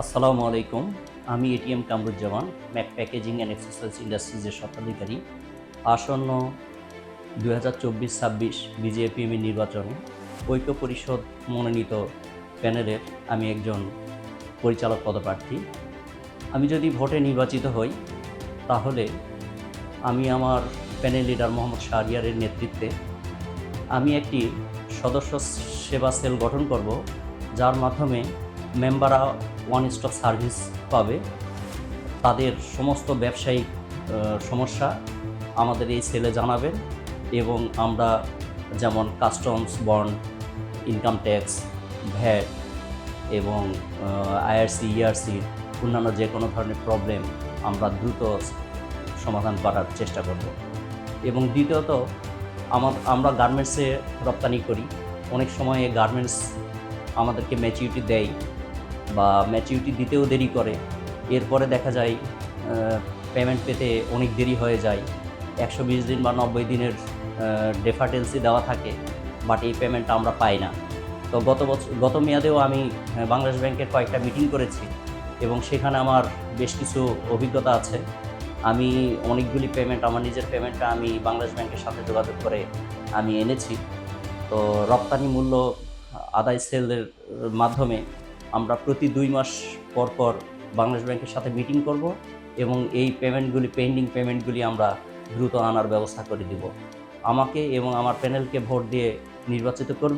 আসসালামু আলাইকুম। আমি ATM Kamruzzaman, Mac packaging and exercise ইন্ডাস্ট্রিজের স্বত্বাধিকারী। আসন্ন 2024-26 বিজিএপিএমের নির্বাচনে ঐক্য পরিষদ মনোনীত প্যানেলের আমি একজন পরিচালক পদপ্রার্থী। আমি যদি ভোটে নির্বাচিত হই, তাহলে আমি আমার প্যানেল লিডার মোহাম্মদ শাহরিয়ারের নেতৃত্বে আমি একটি সদস্য সেবা সেল গঠন করব, যার মাধ্যমে মেম্বাররা ওয়ান স্টপ সার্ভিস পাবে। তাদের সমস্ত ব্যবসায়িক সমস্যা আমাদের এই সেলে জানাবেন এবং আমরা যেমন customs, bond, income tax, VAT এবং আইআরসি, ইআরসির অন্যান্য যে কোনো ধরনের প্রবলেম আমরা দ্রুত সমাধান করার চেষ্টা করব। এবং দ্বিতীয়ত, আমরা গার্মেন্টসে রপ্তানি করি। অনেক সময় গার্মেন্টস আমাদেরকে ম্যাচিউরিটি দেয় বা ম্যাচিউরিটি দিতেও দেরি করে। এরপরে দেখা যায় পেমেন্ট পেতে অনেক দেরি হয়ে যায়। 120 দিন বা 90 দিনের ডেফারেন্সি দেওয়া থাকে, বাট এই পেমেন্টটা আমরা পাই না। তো গত মেয়াদেও আমি বাংলাদেশ ব্যাংকের কয়েকটা মিটিং করেছি এবং সেখানে আমার বেশ কিছু অভিজ্ঞতা আছে। আমি অনেকগুলি পেমেন্ট, আমার নিজের পেমেন্টটা আমি বাংলাদেশ ব্যাংকের সাথে যোগাযোগ করে আমি এনেছি। তো রপ্তানি মূল্য আদায় সেলের মাধ্যমে আমরা প্রতি 2 মাস পর পর বাংলাদেশ ব্যাংকের সাথে মিটিং করব এবং এই পেমেন্টগুলি, পেন্ডিং পেমেন্টগুলি আমরা দ্রুত আনার ব্যবস্থা করে দিব। আমাকে এবং আমার প্যানেলকে ভোট দিয়ে নির্বাচিত করবে।